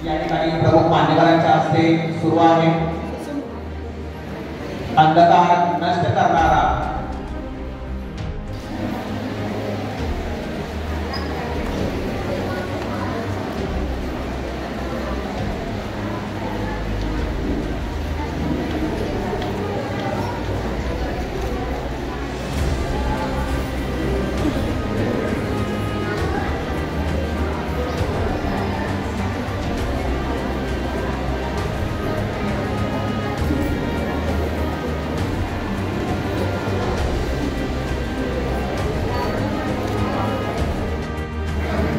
या ठिकाणी प्रमुख मान्यवरांच्या हस्ते सुरू आहे। अंधकार नष्ट करणारा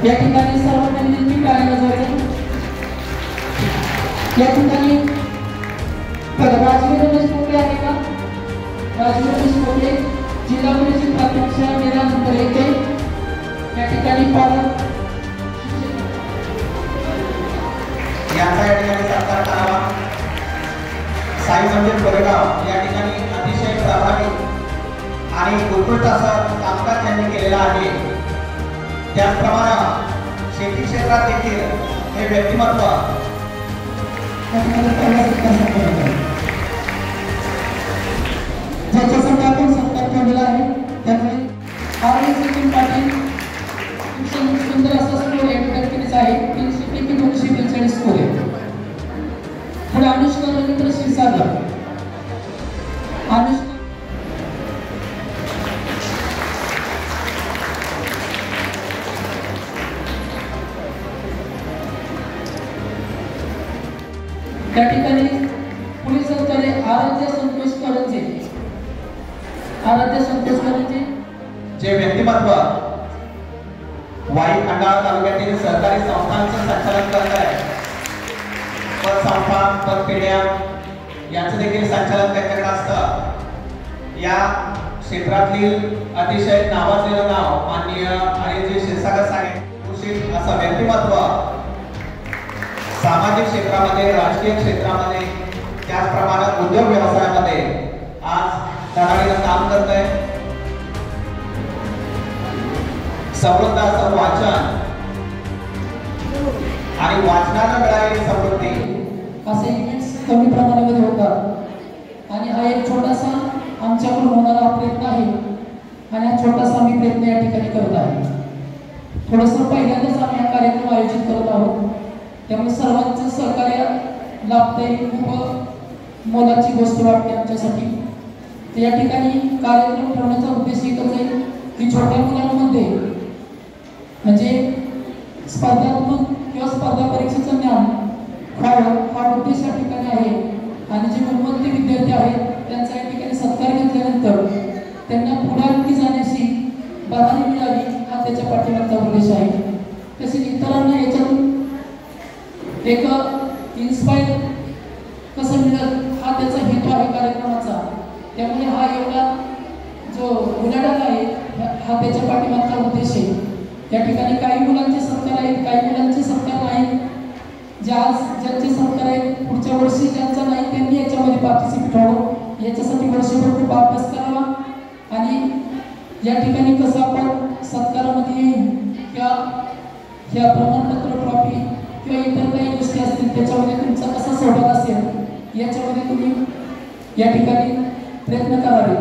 या ठिकाणी सर्वजणांनी टाळ्या वाजवायच्या। या ठिकाणी राजवीर रमेश मोकळे आहे का? राजवीर रमेश मोकळे जिल्हा परिषद प्राथमिक शाळा मेरा नंबर 1 आहे। या ठिकाणी पालक यांचा या ठिकाणी सत्कार करावा। साई मंदिर कोरेगाव या ठिकाणी अतिशय प्रभावी आणि उत्कृष्ट असं कामकाज त्यांनी केलेलं आहे। त्याचप्रमाणे शेती क्षेत्रात देखील हे व्यक्तिमत्व ज्याच्यासाठी आपण सत्कार ठेवलेला आहे त्यामुळे आरवी सचिन पाटील सुंदर असा स्कोर या ठिकाणी आहे। 300 पैकी 242 स्कोर आहे। पुढे अनुष्का रवींद्र क्षीरसागर अनुष्का त्या ठिकाणी पुढील सत्कार आहे आराध्य संतोष कडंजे। आराध्य संतोष कडंजे जे व्यक्तिमत्व वाई खंडाळा तालुक्यातील सहकारी संस्थांचं संचालन करत आहे। पतसंस्था पतपेढ्या यांचं देखील संचालन त्यांच्याकडे असतं। या क्षेत्रातील अतिशय नावाजलेलं नाव माननीय अनिलजी क्षीरसागर साहेब कुशील असं व्यक्तिमत्व सामाजिक क्षेत्रामध्ये राजकीय क्षेत्रामध्ये त्याचप्रमाणे उद्योग व्यवसायामध्ये आज धडाडीनं काम करत आहे। समृद्ध असं वाचन आणि वाचनानं मिळालेली समृद्धी असे इव्हेंट्स कमी प्रमाणामध्ये होतात आणि हा एक छोटासा आमच्याकडून होणारा प्रयत्न आहे आणि हा छोटासा आम्ही प्रयत्न या ठिकाणी करत आहे। थोडंसं पहिल्यांदाच आम्ही हा कार्यक्रम आयोजित करत आहोत त्यामुळे सर्वांचं सहकार्य लाभतंय। खूप मोलाची गोष्ट वाटते आमच्यासाठी। तर या ठिकाणी कार्यक्रम ठेवण्याचा उद्देश एकच आहे की छोट्या मुलांमध्ये म्हणजे स्पर्धात्मक किंवा स्पर्धा परीक्षेचं ज्ञान हा उद्देश या ठिकाणी आहे आणि जे गुणवंत विद्यार्थी आहेत त्यांचा या ठिकाणी सत्कार घेतल्यानंतर त्यांना पुढे आणखी जाण्याची बहाने मिळावी हा त्याच्या पाठीमागचा उद्देश आहे। तसेच इतरांना याच्यातून एक इन्स्पायर कसं मिळेल हा त्याचा हेतू आहे कार्यक्रमाचा। त्यामुळे हा एवढा जो उलाढाल आहे हा त्याच्या पाठीमागचा उद्देश आहे। या ठिकाणी काही मुलांचे सत्कार आहेत काही मुलांचे सत्कार नाहीत। ज्यांचे सत्कार आहेत पुढच्या वर्षी ज्यांचा नाही त्यांनी याच्यामध्ये पार्टिसिपेट व्हावं याच्यासाठी वर्षभर खूप अभ्यास करावा आणि या ठिकाणी कसं आपण सत्कारामध्ये किंवा ह्या प्रमाणपत्र ट्रॉफी किंवा इतर काही गोष्टी असतील त्याच्यामध्ये तुमचा कसा सहभाग असेल याच्यामध्ये तुम्ही या ठिकाणी प्रयत्न करावे।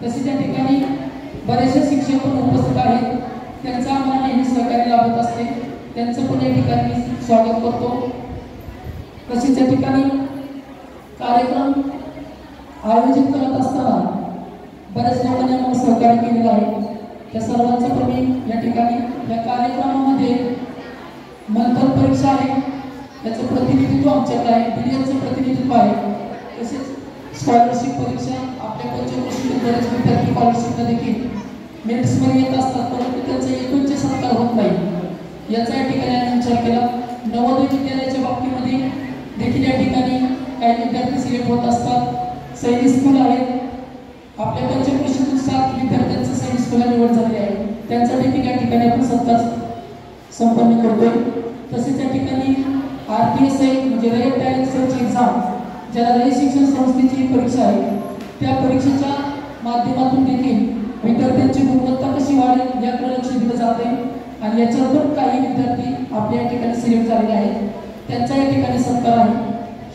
तसेच या ठिकाणी बरेचसे शिक्षक पण उपस्थित आहेत त्यांचा आम्हाला नेहमी सहकार्य लाभत असते त्यांचं पण या ठिकाणी स्वागत करतो। तसेच या ठिकाणी कार्यक्रम आयोजित करत असताना बऱ्याच लोकांनी आम्हाला सहकार्य केलेलं आहे त्या सर्वांचं पण मी या ठिकाणी या कार्यक्रमामध्ये मंथन परीक्षा आहे त्याचं प्रतिनिधित्व आमच्याकडे आहे। BDचं प्रतिनिधित्व आहे। तसेच स्कॉलरशिप परीक्षा आपल्या पंचवर्षीय बरेच विद्यार्थी स्कॉलरशिपला देखील मेरिट्समध्ये येत असतात परंतु त्यांचा एकूणचे सत्कार होत नाही याचा या ठिकाणी आम्ही विचार केला। नवोदय विद्यालयाच्या बाबतीमध्ये देखील या ठिकाणी काही विद्यार्थी सिलेक्ट होत असतात। सैनिक स्कूल आहेत आपल्या पंचवर्षीतून 7 विद्यार्थ्यांचं सैनिक स्कूलला निवड झाली आहे त्यांचा देखील या ठिकाणी आपण सत्कार संपन्न करतोय। तसेच या ठिकाणी RTSI म्हणजे रयत टॅलेंट सर्च एक्झाम ज्याला रयत शिक्षण संस्थेची परीक्षा आहे त्या परीक्षेच्या माध्यमातून देखील विद्यार्थ्यांची गुणवत्ता कशी वाढेल याकडे लक्ष दिलं जाते आणि याच्यातून काही विद्यार्थी आपल्या या ठिकाणी सिलेक्ट झालेले आहेत। त्यांचा या ठिकाणी सत्कार आहे.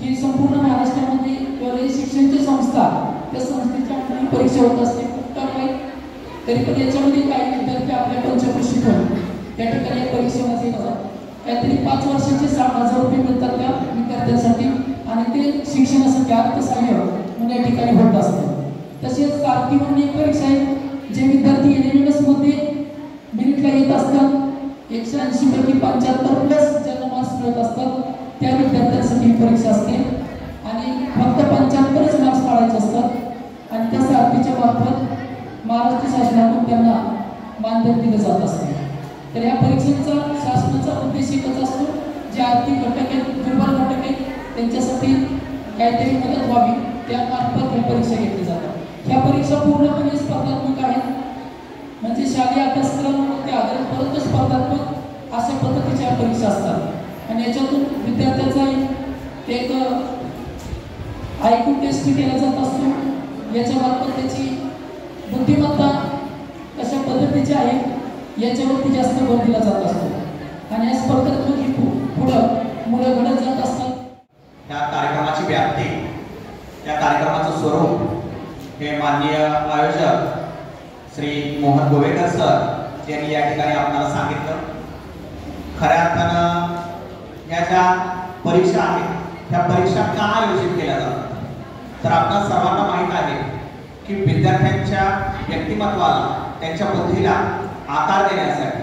ही संपूर्ण महाराष्ट्रामध्ये केवळ शिक्षणाची संस्था, त्या संस्थेच्या परीक्षा होत असते उत्तम आहे. तरी पण याच्यामध्ये काही विद्यार्थी आपल्या पंचकृषीतून त्या ठिकाणी परीक्षेमध्ये येतात. काहीतरी 5 वर्षाचे 60,000 रुपये मिळतात त्या विद्यार्थ्यांसाठी आणि ते शिक्षणासाठी अर्थसहाय्य म्हणून या ठिकाणी होत असतं. तसेच सारथी म्हणून एक परीक्षा आहे. जे विद्यार्थी NMS मध्ये मेरिटला येत असतात, 180 पैकी 75+ ज्यांना मार्क्स मिळत असतात त्या विद्यार्थ्यांसाठी ही परीक्षा असते आणि फक्त 75च मार्क्स काढायचे असतात आणि त्या सारथीच्या मार्फत महाराष्ट्र शासनाकडून त्यांना मानधन दिलं जात असते. तर या परीक्षेचा शासनाचा उद्देश एकच असतो, जे आर्थिक घटक आहेत, दुर्बल घटक आहेत, त्यांच्यासाठी काहीतरी मदत व्हावी, त्यामार्फत ह्या परीक्षा घेतल्या जातात. ह्या परीक्षा पूर्णपणे स्पर्धात्मक आहेत, म्हणजे शालेय अभ्यासक्रम ते आधारित स्पर्धात्मक अशा पद्धतीच्या परीक्षा असतात आणि याच्यातून विद्यार्थ्याचा एक IQ टेस्ट केला जात असतो. याच्यामार्फत त्याची बुद्धिमत्ता कशा पद्धतीची आहे याच्यावरती जास्त भर दिला जात असतो आणि या स्पर्धात्मक पुढं मुलं घडत जात असतात. या कार्यक्रमाची व्याप्ती, या कार्यक्रमाचं स्वरूप हे माननीय आयोजक श्री मोहन गोवेकर सर यांनी या ठिकाणी आपल्याला सांगितलं. खऱ्या अर्थानं या ज्या परीक्षा आहेत ह्या परीक्षा का आयोजित केल्या जातात, तर आपल्या सर्वांना माहीत आहे की विद्यार्थ्यांच्या व्यक्तिमत्वाला, त्यांच्या बुद्धीला आकार देण्यासाठी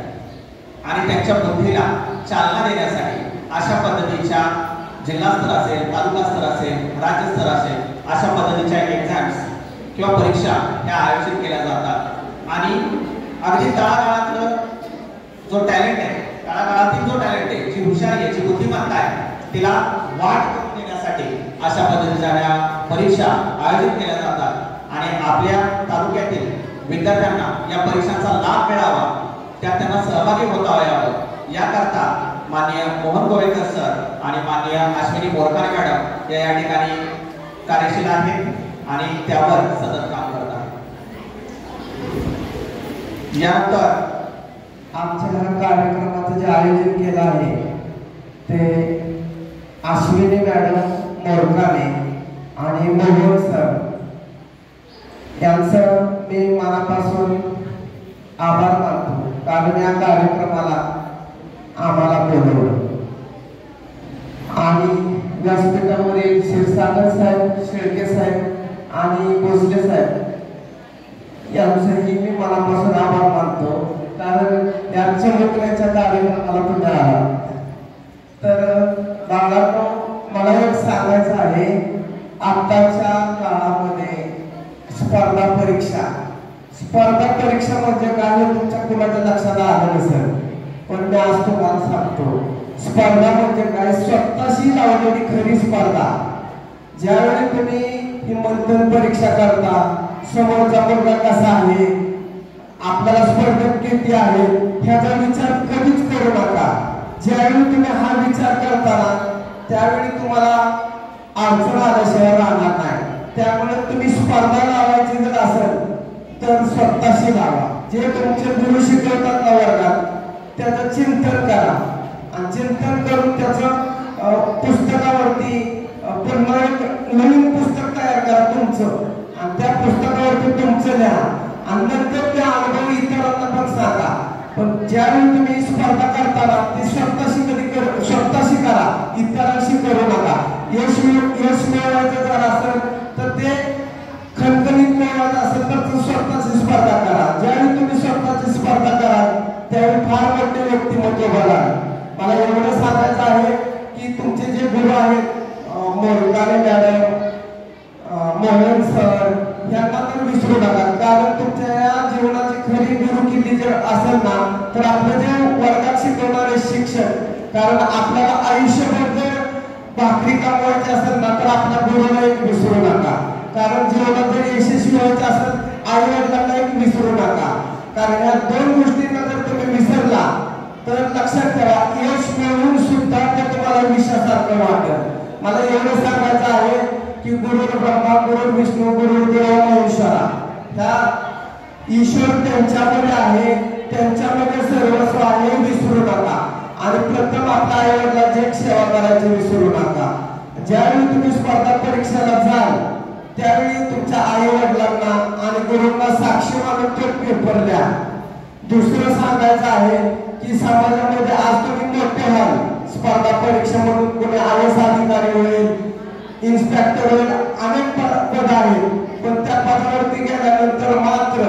आणि त्यांच्या बुद्धीला चालना देण्यासाठी अशा पद्धतीच्या जिल्हा स्तर असेल, तालुका स्तर असेल, राज्य स्तर असेल, अशा पद्धतीच्या एक्झाम्स किंवा परीक्षा ह्या आयोजित केल्या जातात आणि अगदी तळागाळातलं जो टॅलेंट आहे, तळागाळातील जो टॅलेंट आहे, जी हुशारी आहे, जी बुद्धिमत्ता आहे, तिला वाट करून देण्यासाठी अशा पद्धतीच्या परीक्षा आयोजित केल्या जातात आणि आपल्या तालुक्यातील विद्यार्थ्यांना या परीक्षांचा लाभ मिळावा, त्यात त्यांना सहभागी होता यावं याकरता माननीय मोहन गोवेकर सर आणि माननीय अश्विनी मोरकारे मॅडम या ठिकाणी कार्यशील आहेत आणि त्यावर सतत काम करत आहेत. यानंतर आमच्या कार्यक्रमाचं जे आयोजन केलं आहे ते अश्विनी मॅडम मोरकारे आणि मोहन सर यांचं मी मनापासून आभार मानतो, कारण या कार्यक्रमाला आम्हाला बोलवलं आणि व्यासपीठावरील क्षीरसागर साहेब, शेळके साहेब आणि भोसले साहेब यांचंही मी मनापासून आभार मानतो, कारण यांच्या मुलाच्या कार्यक्रमाला तुम्ही आला. तर बाळांनो, मला एक सांगायचं आहे, आताच्या काळामध्ये स्पर्धा परीक्षा म्हणजे काय हे तुमच्या कुणाच्या लक्षात आलं नसेल, पण मी आज तुम्हाला सांगतो, स्पर्धा म्हणजे काय, स्वतःशी लावलेली खरी स्पर्धा. ज्यावेळी तुम्ही ही मंथन परीक्षा करता, समोरचा मुलगा कसा आहे, आपल्याला स्पर्धक किती आहे ह्याचा विचार कधीच करू नका. ज्यावेळी तुम्ही हा विचार करताना त्यावेळी तुम्हाला अडचण आल्याशिवाय राहणार नाही. त्यामुळे तुम्ही स्पर्धा लावायची जर असेल तर स्वतःशी लावा. जे तुमचे गुरु शिकवतात ना वर्गात त्याचं चिंतन करा आणि चिंतन करून त्याचं पुस्तकावरती पुन्हा एक नवीन पुस्तक तयार करा तुमचं आणि त्या पुस्तकावरती तुमचं लिहा आणि नंतर ते अनुभव इतरांना पण सांगा. पण ज्यावेळी तुम्ही स्पर्धा करताना ती स्वतःशी करा, इतरांशी करू नका. यश मिळवायचं जर असेल तर ते खणखणीत मिळवायचं असेल तर स्वतःची स्पर्धा करा. ज्यावेळी तुम्ही स्वतःची स्पर्धा कराल त्यावेळी फार मोठे व्यक्तिमत्व बघाल. मला एवढं सांगायचं आहे की तुमचे जे गुरु आहेत, मोरकारे मॅडम, मोहन सर, यांना तर विसरू नका, कारण तुमच्या या जीवनाची खरी गुरुकिल्ली जर असेल ना तर आपलं जे वर्गात शिकवणारे शिक्षक, कारण आपल्याला आयुष्यभर जर भाकरी कमवायची असेल ना तर आपल्या गुरुला एक विसरू नका. कारण जीवनात जर यशस्वी व्हायचं असेल आई वडिलांना एक विसरू नका. कारण या दोन गोष्टींना जर तुम्ही विसरला तर लक्षात ठेवा, यश मिळवून सुद्धा ते तुम्हाला विषयासारखं वाटेल. मला एवढं सांगायचं आहे की गुरु ब्रह्मा, गुरु विष्णू, गुरुदेव महेश्वरा, ह्या ईश्वर त्यांच्यामध्ये आहे, त्यांच्यामध्ये सर्वस्व आहे, विसरू नका. आणि प्रथम आपल्या आईवडिलांची एक सेवा करायची विसरू नका. ज्यावेळी तुम्ही स्पर्धा परीक्षेला जाल त्यावेळी तुमच्या आई वडिलांना आणि गुरूंना साक्षी मानून ते पेपर द्या. दुसरं सांगायचं आहे की समाजामध्ये आज तुम्ही मोठे व्हाल, स्पर्धा परीक्षा म्हणून कोणी आयएस अधिकारी होईल, इन्स्पेक्टर होईल, अनेक पद आहेत. पण त्या पदावरती गेल्यानंतर मात्र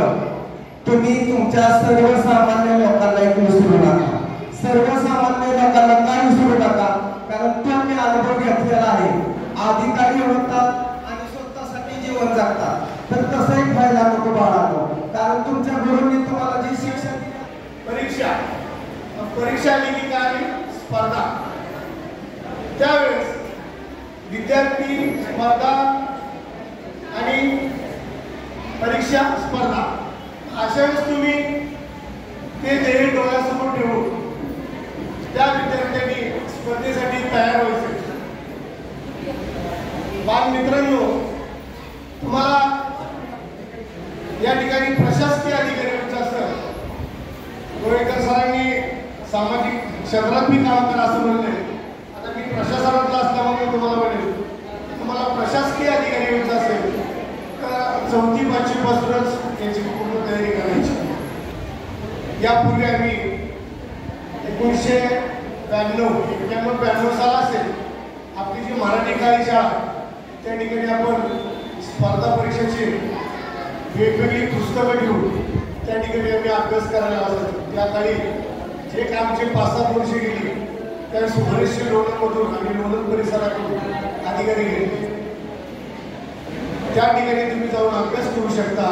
तुम्ही तुमच्या सर्वसामान्य लोकांना एक विसरू नका. सर्वसामान्य लोकांना काय विसरू नका, कारण तो मी अनुभव घेतलेला आहे. अधिकारी होतात आणि स्वतःसाठी जीवन जगतात. तर तसं एक व्हायला नको बाळांनो, कारण तुमच्या गुरूंनी तुम्हाला जी शिक्षण परीक्षा लिहिली का आणि स्पर्धा, त्यावेळेस विद्यार्थी स्पर्धा आणि परीक्षा स्पर्धा अशा वेळेस तुम्ही ते ध्येय डोळ्यासमोर ठेवून त्या विद्यार्थ्यांनी स्पर्धेसाठी तयार व्हायचे. बाल मित्रांनो, तुम्हाला या ठिकाणी प्रशासकीय अधिकारी असेल, गोळेकर सरांनी सामाजिक क्षेत्रात मी काम करा असं म्हणले. आता मी प्रशासनातला असल्यामुळे तुम्हाला म्हणेल, तुम्हाला प्रशासकीय अधिकारी व्हायचं असेल तर 4थी 5वी पासूनच याची पूर्ण तयारी करायची. यापूर्वी आम्ही 1991 साल असेल आपली जी मराठी काळी शाळा, त्या ठिकाणी आपण स्पर्धा परीक्षेची वेगवेगळी पुस्तकं घेऊन त्या ठिकाणी आम्ही अभ्यास करायला असायचो. त्या काळी जे आमचे 5-7 वर्षे गेली त्यावेळेस बरेचसे लोणंदमधून आणि लोणंद परिसरातून अधिकारी गेले. त्या ठिकाणी तुम्ही जाऊन अभ्यास करू शकता,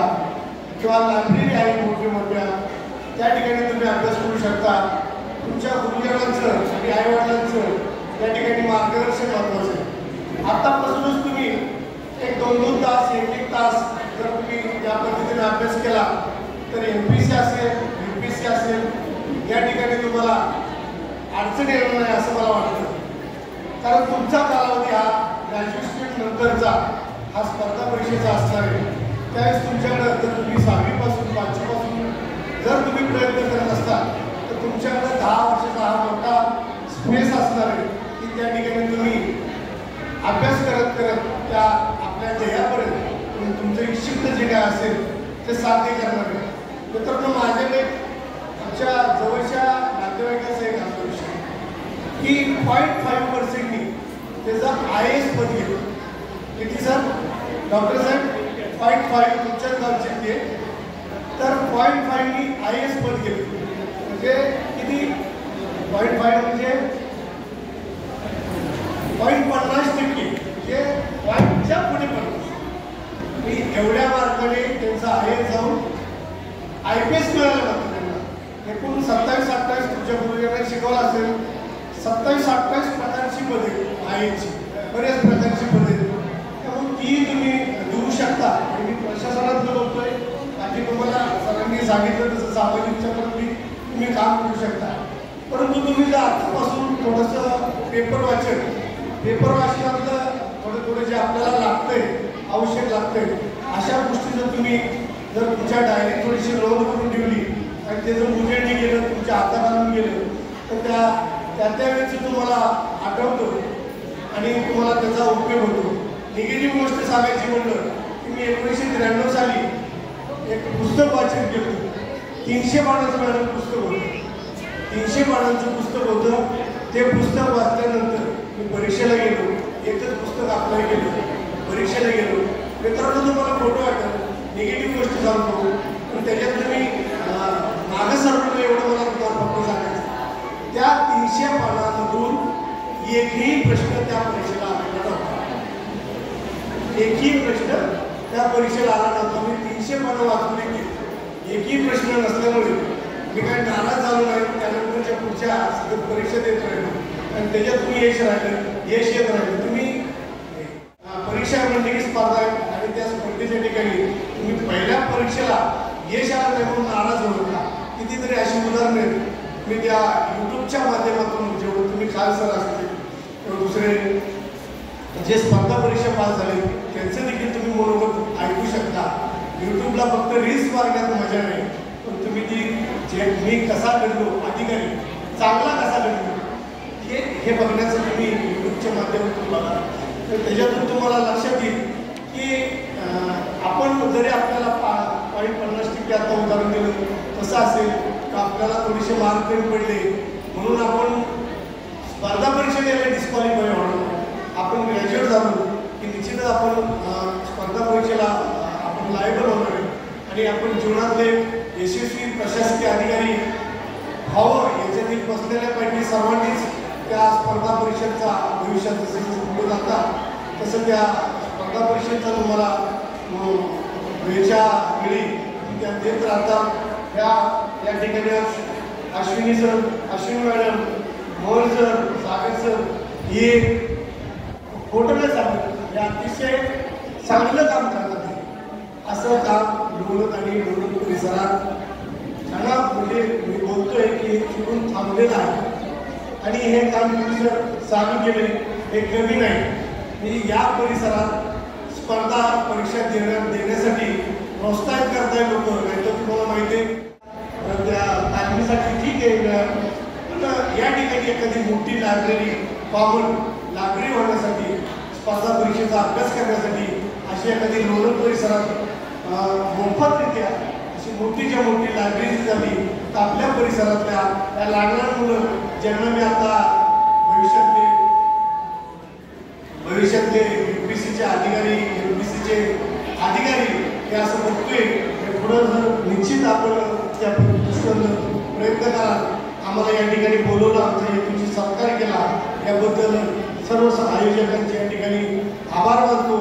किंवा लायब्ररी आहे मोठ्या मोठ्या, त्या ठिकाणी तुम्ही अभ्यास करू शकता. तुमच्या गुरुजनांचं आणि आईवडिलांचं त्या ठिकाणी मार्गदर्शन महत्वाचं आहे. आतापासूनच तुम्ही 1-2 तास 1-1 तास जर तुम्ही या पद्धतीने अभ्यास केला तर MPSC असेल, UPSC असेल, या ठिकाणी तुम्हाला अडचण येणार नाही असं मला वाटतं. कारण तुमचा कालावधी हा ग्रॅज्युएशन नंतरचा हा स्पर्धा परीक्षेचा असणार आहे. त्यावेळेस तुमच्याकडे जर तुम्ही 6वी पासून 5वी पासून जर तुम्ही प्रयत्न करत असता तर तुमच्याकडे 10 वर्षाचा हा मोठा स्पेस असणार आहे की त्या ठिकाणी तुम्ही अभ्यास करत करत त्या आपल्या ध्येयापर्यंत तुमचं इच्छित जे काय असेल ते साध्य करणार आहे. मित्रांनो, माझ्याकडे आमच्या जवळच्या नातेवाईकाचा एक असा विषय की 0.5% त्याचं IAS पद घेतलं. किती सर? डॉक्टर साहेब 0.5 तुमच्याच गावचे ते, तर 0.5नी IAS पद घेतलं. म्हणजे किती? 0.5 म्हणजे 0.50%, म्हणजे 0.च्या पुढे 50. मी एवढ्या मार्काने त्यांचा IAS जाऊन IPS मिळालं नव्हतं त्यांना. एकूण 27-28 तुमच्या गुरुजनांनी शिकवलं असेल. 27-28 प्रकारची पदे IASची, बऱ्याच प्रकारची पदे, त्यामुळे ती तुम्ही देऊ शकता. आणि मी प्रशासनातलं बघतोय, आधी तुम्हाला सरांनी सांगितलं तसं सामाजिक क्षेत्रात तुम्ही काम करू शकता. परंतु तुम्ही जर आतापासून थोडंसं पेपर वाचनातलं थोडं जे आपल्याला लागतंय, आवश्यक लागतंय, अशा गोष्टी जर तुम्ही जर तुमच्या डायरीत थोडीशी नोंद करून ठेवली आणि ते जर उजेडणी गेलं, तुमच्या हातात आणून गेलं, तर त्यावेळेचं तुम्हाला आठवतं आणि तुम्हाला त्याचा उपयोग होतो. निगेटिव्ह गोष्ट सांगायची म्हणलं की मी 1993 साली एक पुस्तक वाचन केलं. 300 पानाचं मॅडम पुस्तक होतं. 300 पानांचं पुस्तक होतं. ते पुस्तक वाचल्यानंतर मी परीक्षेला गेलो. एकच पुस्तक अप्लाय केलं, परीक्षेला गेलो. मित्रांनो, तुम्हाला फोटो वाटत निगेटिव्ह गोष्ट सांगतो, पण त्याच्यात तुम्ही मागं सरपलं एवढं मला तुम्हाला फक्त सांगायचं. त्या 300 पानांमधून एकही प्रश्न त्या परीक्षेला आलेला नव्हता. एकही प्रश्न त्या परीक्षेला आला नव्हता. मी 300 पानं वाचून देखील एकही प्रश्न नसल्यामुळे मी काही नाराज झालो नाही. त्यानंतरच्या पुढच्या परीक्षा देत राहिलो आणि त्याच्यात तुम्ही यश येत राहिलं. तुम्ही परीक्षा मंडळी स्पर्धा आहे आणि त्या स्पर्धेच्या ठिकाणी तुम्ही पहिल्या परीक्षेला यश आलं नाही म्हणून नाराज होऊ नका. कितीतरी अशी उदाहरणं मी त्या यूट्यूबच्या माध्यमातून जेवढं तुम्ही खाल सर असतील किंवा दुसरे जे स्पर्धा परीक्षा पास झाले त्यांचं देखील तुम्ही मनोगत ऐकू शकता. यूट्यूबला फक्त रील्स मारण्यात मजा नाही, पण तुम्ही ती जे मी कसा घडलो अधिकारी चांगला कसा घडतो हे बघण्याचं तुम्ही यूट्यूबच्या माध्यमातून बघा. तर त्याच्यातून तुम्हाला लक्षात येईल की आपण जरी आपल्याला 50% आता उदाहरण दिलं तसं असेल तर आपल्याला थोडेसे मार्क कमी पडले म्हणून आपण स्पर्धा परीक्षा द्यायला डिस्क्वालिफाय होणार. आपण ग्रॅज्युएट झालो की निश्चितच आपण स्पर्धा परीक्षेला आपण लायबल होणार आहे आणि आपण जीवनातले यशस्वी प्रशासकीय अधिकारी व्हावं याच्यातील बसलेल्या पैकी सर्वांनीच त्या स्पर्धा परीक्षेचा भविष्यात जसं पुढे जातात तसं त्या स्पर्धा परीक्षेचा तुम्हाला वेळच्या वेळी त्या देत राहतात. या ठिकाणी Ashwini sir, Ashwini madam, Mohan sir, Sagar sir हे खोटं नाही सांगत, हे अतिशय चांगलं काम करतात. असं काम लोणंद आणि लोणंद परिसरात त्यांना म्हणजे मी बोलतोय की चुकून थांबलेलं आहे आणि हे काम तुम्ही जर चालू केले हे कमी नाही. म्हणजे या परिसरात स्पर्धा परीक्षा देण्यासाठी प्रोत्साहित करताय लोक. नाही तर तुम्हाला माहिती आहे त्या तालमीसाठी ठीक आहे पण या ठिकाणी एखादी मोठी लायब्ररी, कॉमन लायब्ररी होण्यासाठी, स्पर्धा परीक्षेचा अभ्यास करण्यासाठी अशी एखादी लोणंद परिसरात मोफतरित्या अशी मोठीच्या मोठी लायब्ररी झाली तर आपल्या परिसरातल्या या लहान मुलं ज्यांना मी आता भविष्यातले UPSCचे अधिकारी, MPSCचे अधिकारी हे असं बघतोय हे पुढं जर निश्चित आपण त्या प्रयत्न कराल. आम्हाला या ठिकाणी बोलवलं, आमचा हेतूची सत्कार केला याबद्दल सर्व आयोजकांचे या ठिकाणी आभार मानतो.